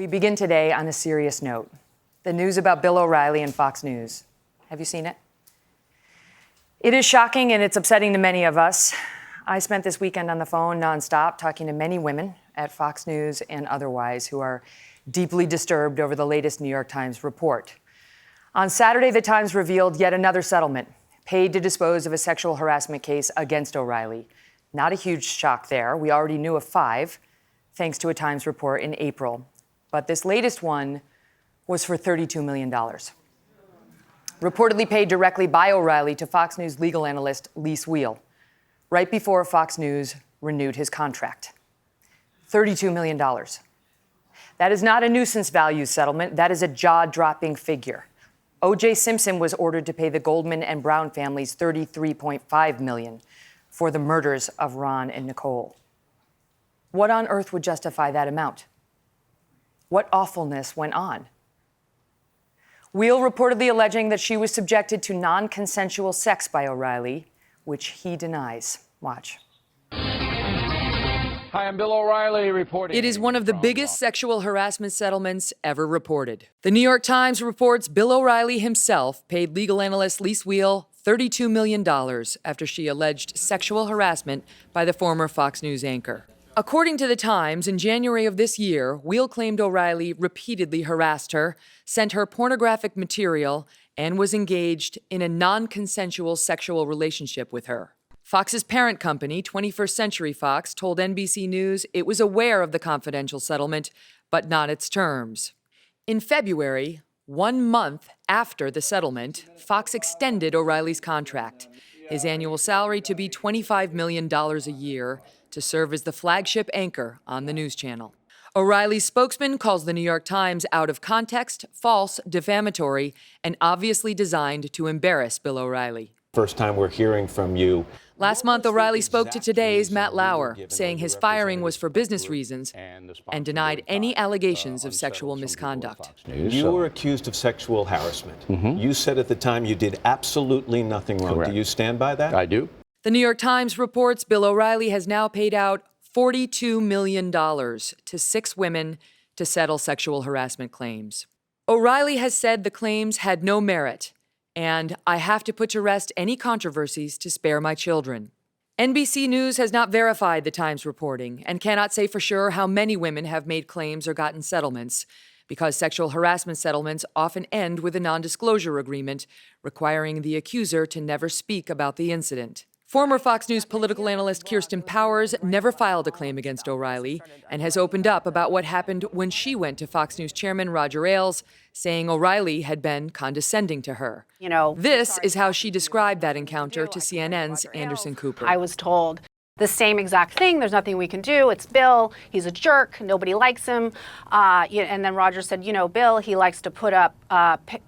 We begin today on a serious note. The news about Bill O'Reilly and Fox News. Have you seen it? It is shocking and it's upsetting to many of us. I spent this weekend on the phone nonstop talking to many women at Fox News and otherwise who are deeply disturbed over the latest New York Times report. On Saturday, the Times revealed yet another settlement paid to dispose of a sexual harassment case against O'Reilly. Not a huge shock there. We already knew of 5, thanks to a Times report in April. But this latest one was for $32 million. Reportedly paid directly by O'Reilly to Fox News legal analyst Lise Wheel, right before Fox News renewed his contract. $32 million. That is not a nuisance value settlement. That is a jaw-dropping figure. O.J. Simpson was ordered to pay the Goldman and Brown families $33.5 million for the murders of Ron and Nicole. What on earth would justify that amount? What awfulness went on? Wheel reportedly alleging that she was subjected to non-consensual sex by O'Reilly, which he denies. Watch. Hi, I'm Bill O'Reilly reporting. It is one of the biggest sexual harassment settlements ever reported. The New York Times reports Bill O'Reilly himself paid legal analyst Lise Wheel $32 million after she alleged sexual harassment by the former Fox News anchor. According to the Times, in January of this year, Wheel claimed O'Reilly repeatedly harassed her, sent her pornographic material, and was engaged in a non-consensual sexual relationship with her. Fox's parent company, 21st Century Fox, told NBC News it was aware of the confidential settlement, but not its terms. In February, 1 month after the settlement, Fox extended O'Reilly's contract, his annual salary to be $25 million a year, to serve as the flagship anchor on the news channel. O'Reilly's spokesman calls the New York Times out of context, false, defamatory, and obviously designed to embarrass Bill O'Reilly. First time we're hearing from you. Last month, O'Reilly spoke to Today's Matt Lauer, saying his firing was for business reasons and denied any allegations of sexual misconduct. You were accused of sexual harassment. You said at the time you did absolutely nothing wrong. Correct. Do you stand by that? I do. The New York Times reports Bill O'Reilly has now paid out $42 million to 6 women to settle sexual harassment claims. O'Reilly has said the claims had no merit, and I have to put to rest any controversies to spare my children. NBC News has not verified the Times reporting and cannot say for sure how many women have made claims or gotten settlements, because sexual harassment settlements often end with a non-disclosure agreement requiring the accuser to never speak about the incident. Former Fox News political analyst Kirsten Powers never filed a claim against O'Reilly and has opened up about what happened when she went to Fox News chairman Roger Ailes, saying O'Reilly had been condescending to her. This is how she described that encounter to CNN's Anderson Cooper. I was told the same exact thing. There's nothing we can do. It's Bill. He's a jerk. Nobody likes him. And then Roger said, Bill, he likes to put up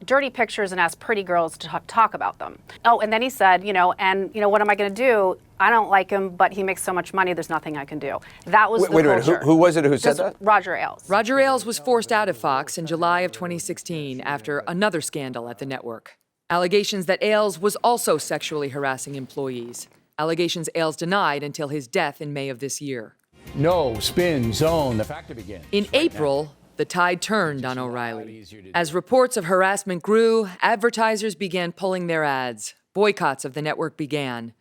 dirty pictures and ask pretty girls to talk about them. Oh, and then he said, what am I going to do? I don't like him, but he makes so much money, there's nothing I can do. That was the culture. Who was it who said that? Roger Ailes. Roger Ailes was forced out of Fox in July of 2016 after another scandal at the network. Allegations that Ailes was also sexually harassing employees. Allegations Ailes denied until his death in May of this year. No spin zone. The factor begins. In April, the tide turned on O'Reilly. As reports of harassment grew, advertisers began pulling their ads. Boycotts of the network began.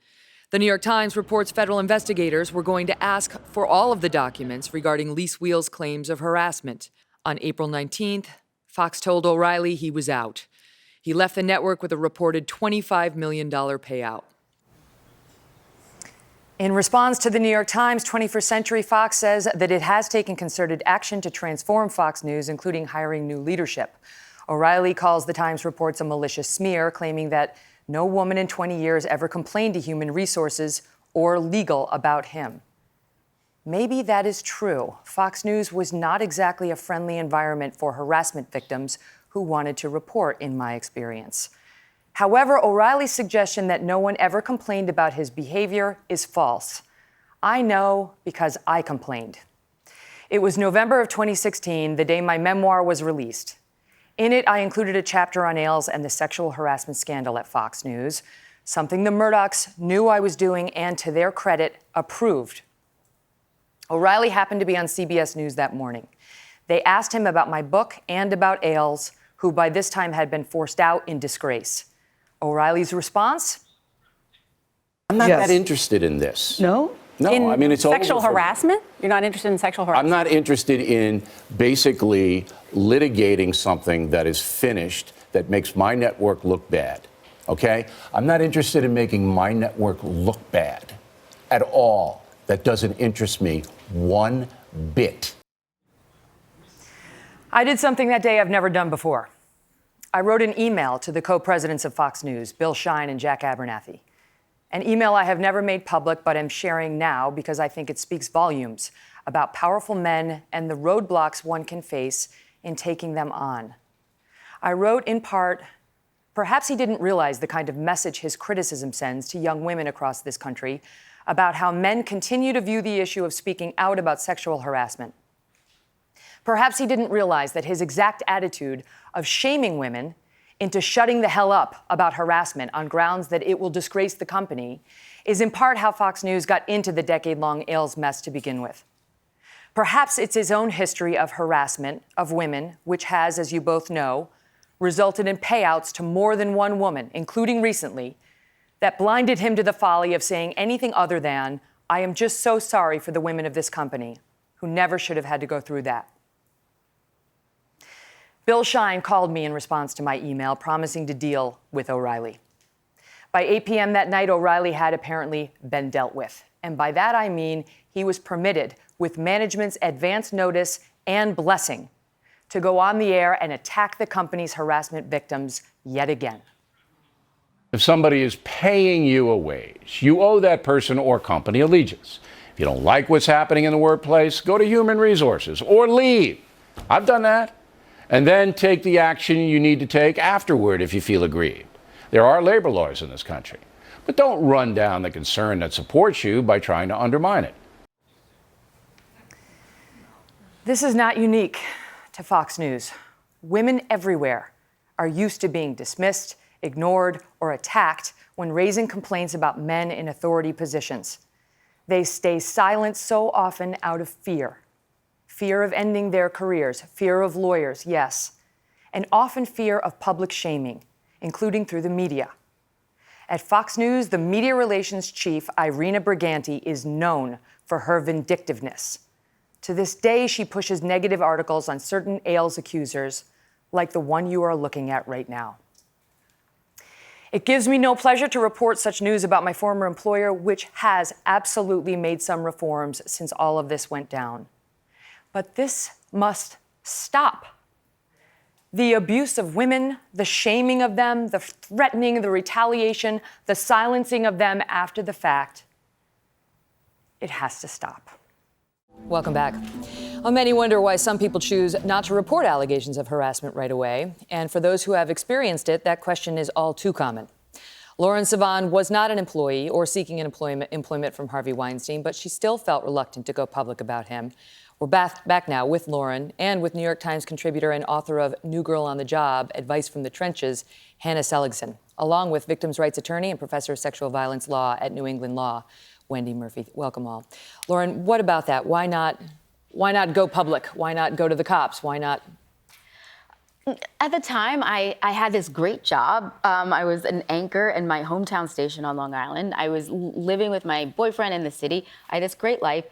The New York Times reports federal investigators were going to ask for all of the documents regarding Lise Wheel's claims of harassment. On April 19th, Fox told O'Reilly he was out. He left the network with a reported $25 million payout. In response to the New York Times, 21st Century Fox says that it has taken concerted action to transform Fox News, including hiring new leadership. O'Reilly calls the Times reports a malicious smear, claiming that no woman in 20 years ever complained to Human Resources or legal about him. Maybe that is true. Fox News was not exactly a friendly environment for harassment victims who wanted to report, in my experience. However, O'Reilly's suggestion that no one ever complained about his behavior is false. I know because I complained. It was November of 2016, the day my memoir was released. In it, I included a chapter on Ailes and the sexual harassment scandal at Fox News, something the Murdochs knew I was doing and, to their credit, approved. O'Reilly happened to be on CBS News that morning. They asked him about my book and about Ailes, who by this time had been forced out in disgrace. O'Reilly's response? I'm not that interested in this. No? No, I mean, it's sexual over for- harassment? You're not interested in sexual I'm harassment? not interested in basically litigating something that is finished that makes my network look bad, okay? I'm not interested in making my network look bad at all. That doesn't interest me one bit. I did something that day I've never done before. I wrote an email to the co-presidents of Fox News, Bill Shine and Jack Abernathy. An email I have never made public, but am sharing now because I think it speaks volumes about powerful men and the roadblocks one can face in taking them on. I wrote in part, perhaps he didn't realize the kind of message his criticism sends to young women across this country about how men continue to view the issue of speaking out about sexual harassment. Perhaps he didn't realize that his exact attitude of shaming women into shutting the hell up about harassment on grounds that it will disgrace the company is in part how Fox News got into the decade-long Ailes mess to begin with. Perhaps it's his own history of harassment of women, which has, as you both know, resulted in payouts to more than one woman, including recently, that blinded him to the folly of saying anything other than, "I am just so sorry for the women of this company who never should have had to go through that." Bill Shine called me in response to my email, promising to deal with O'Reilly. By 8 p.m. that night, O'Reilly had apparently been dealt with. And by that I mean he was permitted, with management's advance notice and blessing, to go on the air and attack the company's harassment victims yet again. If somebody is paying you a wage, you owe that person or company allegiance. If you don't like what's happening in the workplace, go to Human Resources or leave. I've done that. And then take the action you need to take afterward if you feel aggrieved. There are labor laws in this country. But don't run down the concern that supports you by trying to undermine it. This is not unique to Fox News. Women everywhere are used to being dismissed, ignored, or attacked when raising complaints about men in authority positions. They stay silent so often out of fear. Fear of ending their careers, fear of lawyers, yes, and often fear of public shaming, including through the media. At Fox News, the media relations chief, Irina Briganti, is known for her vindictiveness. To this day, she pushes negative articles on certain Ailes accusers, like the one you are looking at right now. It gives me no pleasure to report such news about my former employer, which has absolutely made some reforms since all of this went down. But this must stop. The abuse of women, the shaming of them, the threatening, the retaliation, the silencing of them after the fact, it has to stop. Welcome back. Well, many wonder why some people choose not to report allegations of harassment right away. And for those who have experienced it, that question is all too common. Lauren Sivan was not an employee or seeking an employment from Harvey Weinstein, but she still felt reluctant to go public about him. We're back now with Lauren and with New York Times contributor and author of New Girl on the Job, Advice from the Trenches, Hannah Seligson, along with victims' rights attorney and professor of sexual violence law at New England Law, Wendy Murphy. Welcome all. Lauren, what about that? Why not go public? Why not go to the cops? Why not? At the time, I had this great job. I was an anchor in my hometown station on Long Island. I was living with my boyfriend in the city. I had this great life.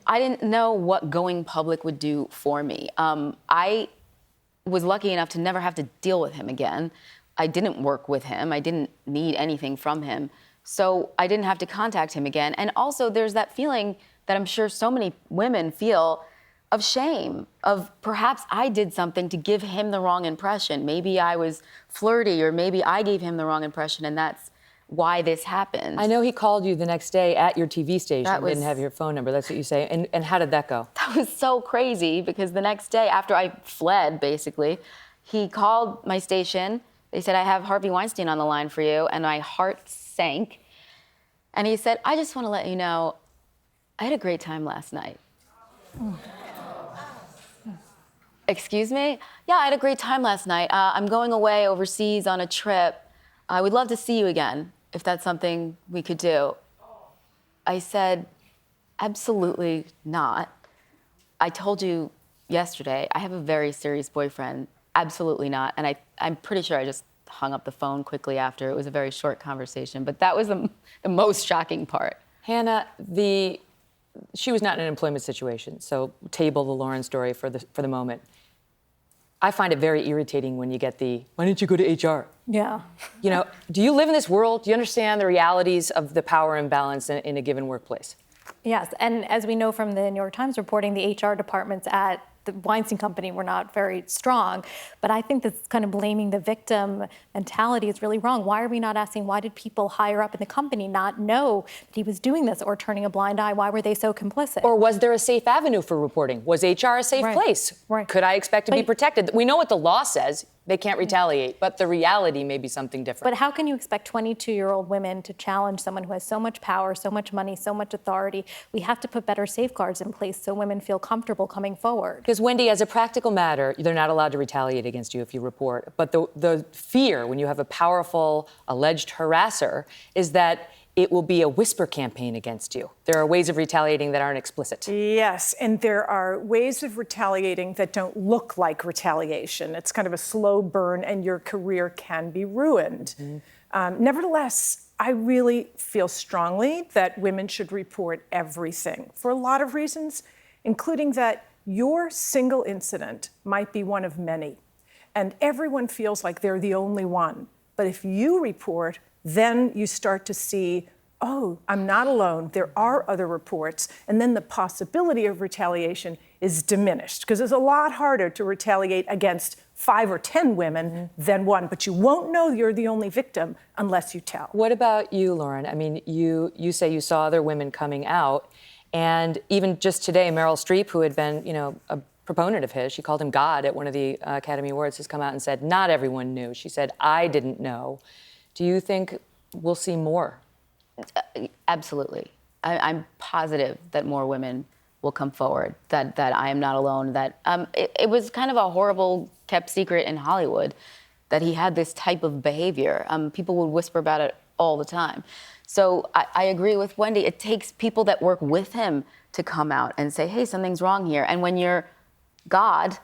I didn't know what going public would do for me. I was lucky enough to never have to deal with him again. I didn't work with him. I didn't need anything from him. So I didn't have to contact him again. And also there's that feeling that I'm sure so many women feel of shame, of perhaps I did something to give him the wrong impression. Maybe I was flirty, or maybe I gave him the wrong impression, and that's why this happened. I know he called you the next day at your TV station, didn't have your phone number, that's what you say. And how did that go? That was so crazy, because the next day, after I fled, basically, he called my station. They said, "I have Harvey Weinstein on the line for you," and my heart sank. And he said, "I just want to let you know, I had a great time last night." Excuse me? "Yeah, I had a great time last night. I'm going away overseas on a trip. I would love to see you again, if that's something we could do." I said, "Absolutely not. I told you yesterday, I have a very serious boyfriend. Absolutely not. And I'm pretty sure I just hung up the phone quickly after. It was a very short conversation, but that was the most shocking part. Hannah, she was not in an employment situation, so table the Lauren story for the moment. I find it very irritating when you get why didn't you go to HR? Yeah. You know, do you live in this world? Do you understand the realities of the power imbalance in a given workplace? Yes, and as we know from the New York Times reporting, the HR departments at the Weinstein Company were not very strong. But I think this kind of blaming the victim mentality is really wrong. Why are we not asking, why did people higher up in the company not know that he was doing this or turning a blind eye? Why were they so complicit? Or was there a safe avenue for reporting? Was HR a safe place? Right. Could I expect to be protected? We know what the law says. They can't retaliate, but the reality may be something different. But how can you expect 22-year-old women to challenge someone who has so much power, so much money, so much authority? We have to put better safeguards in place so women feel comfortable coming forward. Because, Wendy, as a practical matter, they're not allowed to retaliate against you if you report. But the fear when you have a powerful alleged harasser is that it will be a whisper campaign against you. There are ways of retaliating that aren't explicit. Yes, and there are ways of retaliating that don't look like retaliation. It's kind of a slow burn, and your career can be ruined. Nevertheless, I really feel strongly that women should report everything for a lot of reasons, including that your single incident might be one of many, and everyone feels like they're the only one. But if you report, then you start to see, oh, I'm not alone. There are other reports. And then the possibility of retaliation is diminished because it's a lot harder to retaliate against 5 or 10 women than one. But you won't know you're the only victim unless you tell. What about you, Lauren? I mean, you say you saw other women coming out. And even just today, Meryl Streep, who had been, a proponent of his, she called him God at one of the Academy Awards, has come out and said, not everyone knew. She said, I didn't know. Do you think we'll see more? Absolutely. I'm positive that more women will come forward, that I am not alone, that it was kind of a horrible kept secret in Hollywood that he had this type of behavior. People would whisper about it all the time. So I agree with Wendy. It takes people that work with him to come out and say, hey, something's wrong here. And when you're God,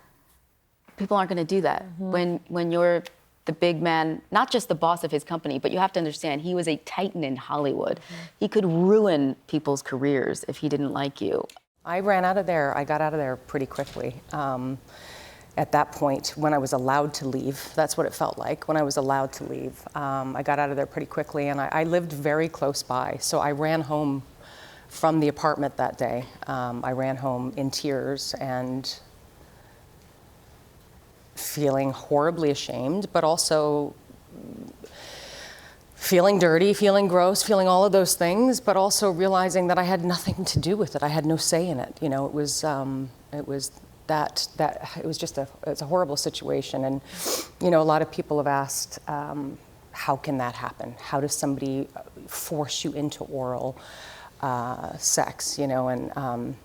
people aren't going to do that. When you're the big man, not just the boss of his company, but you have to understand he was a titan in Hollywood. He could ruin people's careers if he didn't like you. I ran out of there. I got out of there pretty quickly. At that point, when I was allowed to leave, that's what it felt like, when I was allowed to leave. I got out of there pretty quickly, and I lived very close by. So I ran home from the apartment that day. I ran home in tears and feeling horribly ashamed, but also feeling dirty, feeling gross, feeling all of those things, but also realizing that I had nothing to do with it. I had no say in it. It was it's a horrible situation. And, a lot of people have asked, how can that happen? How does somebody force you into oral sex, and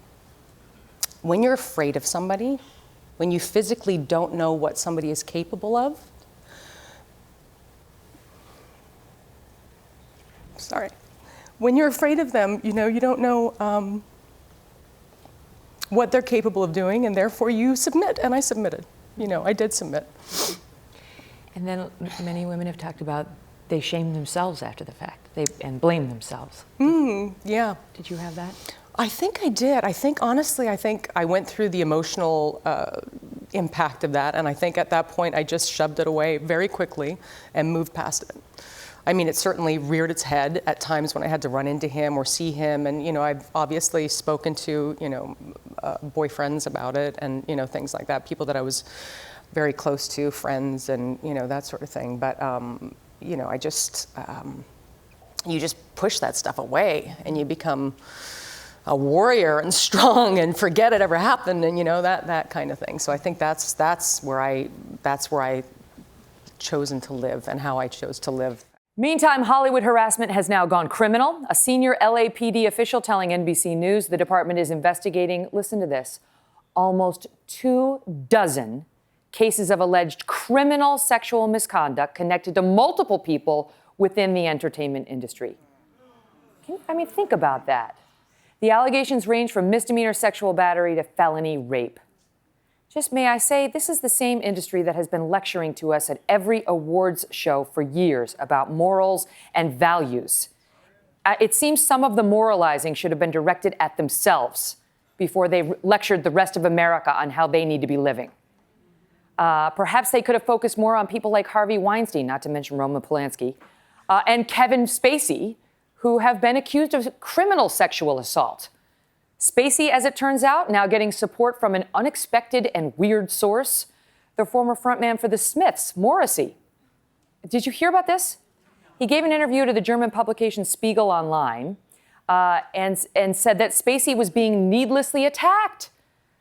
when you're afraid of somebody, when you physically don't know what somebody is capable of, when you're afraid of them, you don't know what they're capable of doing, and therefore you submit, and I submitted. I did submit. And then many women have talked about they shame themselves after the fact and blame themselves. Yeah. Did you have that? I think I did. Honestly, I went through the emotional impact of that, and I think at that point I just shoved it away very quickly and moved past it. I mean, it certainly reared its head at times when I had to run into him or see him, and I've obviously spoken to boyfriends about it, and things like that, people that I was very close to, friends, and that sort of thing. But I just you just push that stuff away, and you become a warrior and strong and forget it ever happened, and that kind of thing. So I think that's where I chosen to live and how I chose to live. Meantime, Hollywood harassment has now gone criminal. A senior LAPD official telling NBC News the department is investigating, listen to this, almost 24 cases of alleged criminal sexual misconduct connected to multiple people within the entertainment industry. Think about that. The allegations range from misdemeanor sexual battery to felony rape. Just may I say, this is the same industry that has been lecturing to us at every awards show for years about morals and values. It seems some of the moralizing should have been directed at themselves before they lectured the rest of America on how they need to be living. Perhaps they could have focused more on people like Harvey Weinstein, not to mention Roman Polanski, and Kevin Spacey, who have been accused of criminal sexual assault. Spacey, as it turns out, now getting support from an unexpected and weird source, the former frontman for the Smiths, Morrissey. Did you hear about this? He gave an interview to the German publication Spiegel Online and said that Spacey was being needlessly attacked,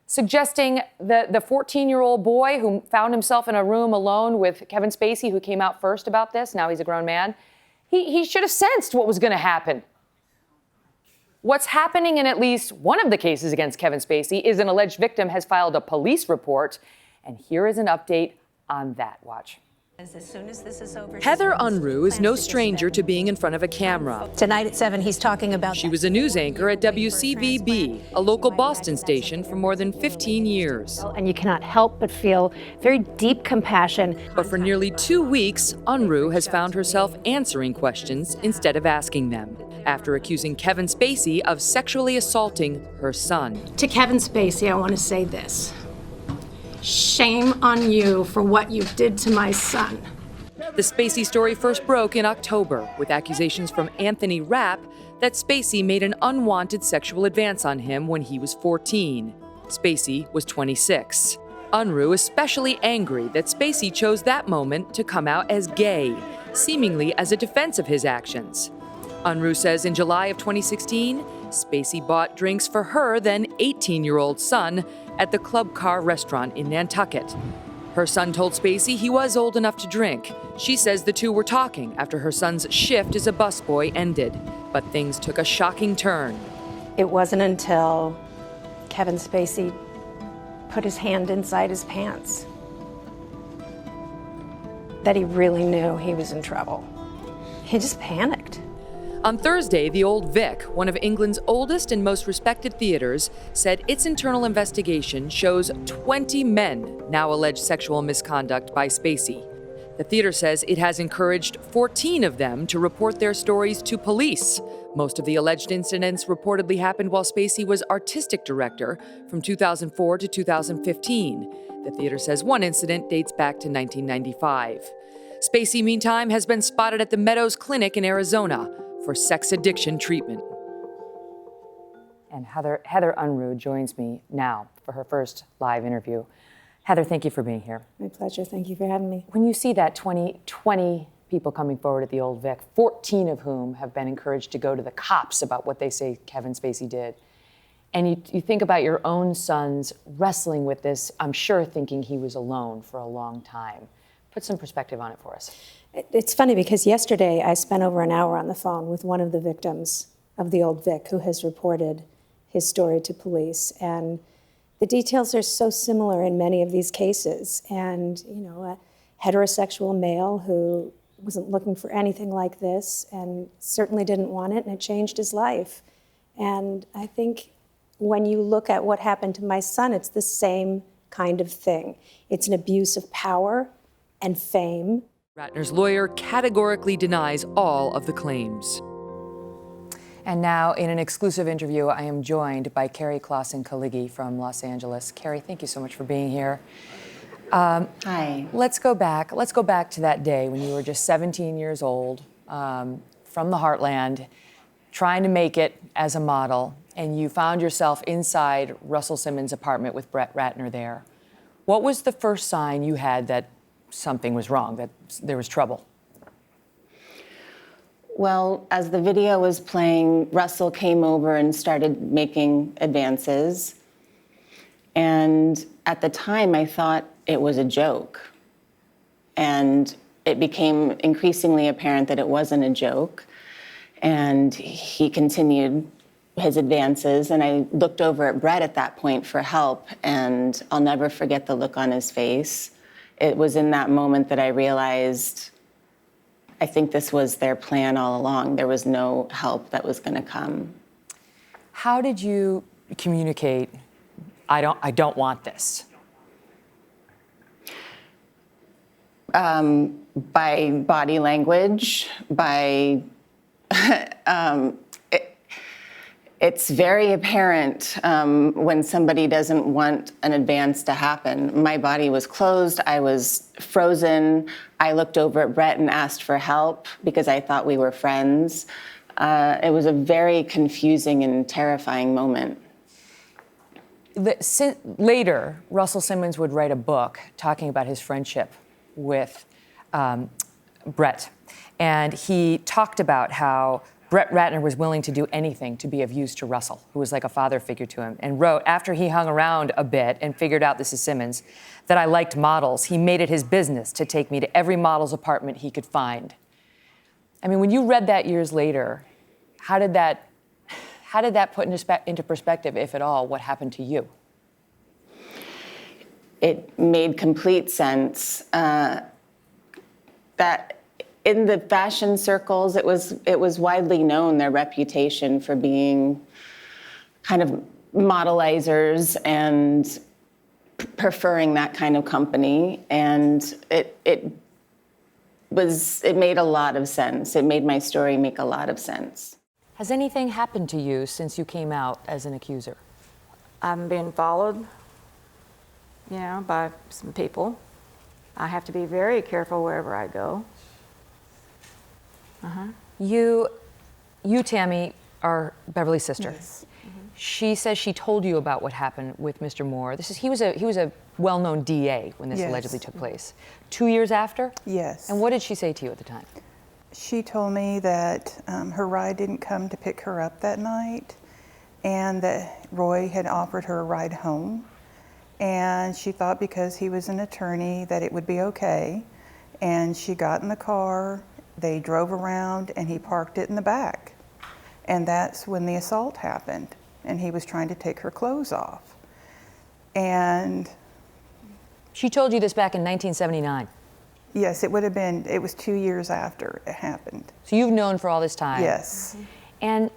suggesting that the 14-year-old boy who found himself in a room alone with Kevin Spacey, who came out first about this, now he's a grown man, he should have sensed what was going to happen. What's happening in at least one of the cases against Kevin Spacey is an alleged victim has filed a police report. And here is an update on that. Watch. As soon as this is over, Heather Unruh is no stranger to being in front of a camera. Tonight at 7, he's talking about... She was a news anchor at WCVB, a local Boston station, for more than 15 years. And you cannot help but feel very deep compassion. But for nearly 2 weeks, Unruh has found herself answering questions instead of asking them, after accusing Kevin Spacey of sexually assaulting her son. To Kevin Spacey, I want to say this. Shame on you for what you did to my son. The Spacey story first broke in October with accusations from Anthony Rapp that Spacey made an unwanted sexual advance on him when he was 14. Spacey was 26. Unruh especially angry that Spacey chose that moment to come out as gay, seemingly as a defense of his actions. Unruh says in July of 2016, Spacey bought drinks for her then 18-year-old son at the Club Car restaurant in Nantucket. Her son told Spacey he was old enough to drink. She says the two were talking after her son's shift as a busboy ended, but things took a shocking turn. It wasn't until Kevin Spacey put his hand inside his pants that he really knew he was in trouble. He just panicked. On Thursday, the Old Vic, one of England's oldest and most respected theaters, said its internal investigation shows 20 men now allege sexual misconduct by Spacey. The theater says it has encouraged 14 of them to report their stories to police. Most of the alleged incidents reportedly happened while Spacey was artistic director from 2004 to 2015. The theater says one incident dates back to 1995. Spacey, meantime, has been spotted at the Meadows Clinic in Arizona for sex addiction treatment. And Heather Unruh joins me now for her first live interview. Heather, thank you for being here. My pleasure. Thank you for having me. When you see that 20 people coming forward at the Old Vic, 14 of whom have been encouraged to go to the cops about what they say Kevin Spacey did, and you think about your own sons wrestling with this, I'm sure thinking he was alone for a long time. Put some perspective on it for us. It's funny because yesterday I spent over an hour on the phone with one of the victims of the Old Vic who has reported his story to police. And the details are so similar in many of these cases. And, you know, a heterosexual male who wasn't looking for anything like this and certainly didn't want it, and it changed his life. And I think when you look at what happened to my son, it's the same kind of thing. It's an abuse of power and fame. Ratner's lawyer categorically denies all of the claims. And now, in an exclusive interview, I am joined by Carrie Clausen-Kaligi from Los Angeles. Carrie, thank you so much for being here. Hi. Let's go back to that day when you were just 17 years old, from the heartland, trying to make it as a model, and you found yourself inside Russell Simmons' apartment with Brett Ratner there. What was the first sign you had that something was wrong, that there was trouble? Well, as the video was playing, Russell came over and started making advances. And at the time, I thought it was a joke. And it became increasingly apparent that it wasn't a joke. And he continued his advances. And I looked over at Brett at that point for help. And I'll never forget the look on his face. It was in that moment that I realized, I think this was their plan all along. There was no help that was going to come. How did you communicate, I don't want this? by body language, by it's very apparent when somebody doesn't want an advance to happen. My body was closed. I was frozen. I looked over at Brett and asked for help because I thought we were friends. It was a very confusing and terrifying moment. Later, Russell Simmons would write a book talking about his friendship with Brett. And he talked about how Brett Ratner was willing to do anything to be of use to Russell, who was like a father figure to him, and wrote, after he hung around a bit and figured out this is Simmons, that I liked models. He made it his business to take me to every model's apartment he could find. I mean, when you read that years later, how did that put into perspective, if at all, what happened to you? It made complete sense that in the fashion circles, it was widely known, their reputation for being kind of modelizers and preferring that kind of company. And it made a lot of sense. It made my story make a lot of sense. Has anything happened to you since you came out as an accuser? I'm being followed, by some people. I have to be very careful wherever I go. You, Tammy, are Beverly's sister. Yes. She says she told you about what happened with Mr. Moore. He was a well-known DA when this allegedly took place. 2 years after? Yes. And what did she say to you at the time? She told me that her ride didn't come to pick her up that night, and that Roy had offered her a ride home. And she thought because he was an attorney that it would be okay. And she got in the car, they drove around, and he parked it in the back. And that's when the assault happened. And he was trying to take her clothes off. And she told you this back in 1979? Yes, it was 2 years after it happened. So you've known for all this time? Yes. And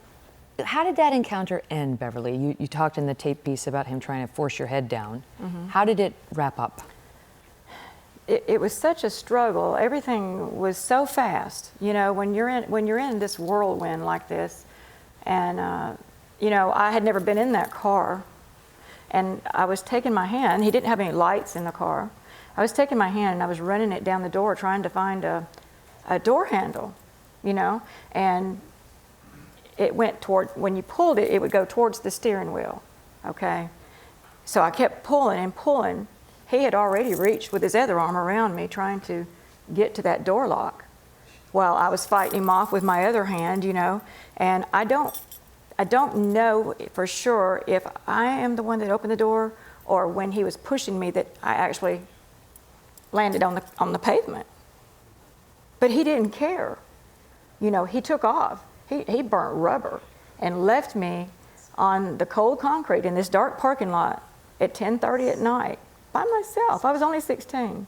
how did that encounter end, Beverly? You talked in the tape piece about him trying to force your head down. How did it wrap up? It was such a struggle. Everything was so fast. When you're in this whirlwind like this, and I had never been in that car, and I was taking my hand. He didn't have any lights in the car. I was taking my hand and I was running it down the door trying to find a door handle, and it went toward, when you pulled it, it would go towards the steering wheel, okay? So I kept pulling and pulling. He had already reached with his other arm around me trying to get to that door lock while I was fighting him off with my other hand, and I don't know for sure if I am the one that opened the door or when he was pushing me that I actually landed on the pavement. But he didn't care. He took off. He burnt rubber and left me on the cold concrete in this dark parking lot at 10:30 at night by myself. I was only 16.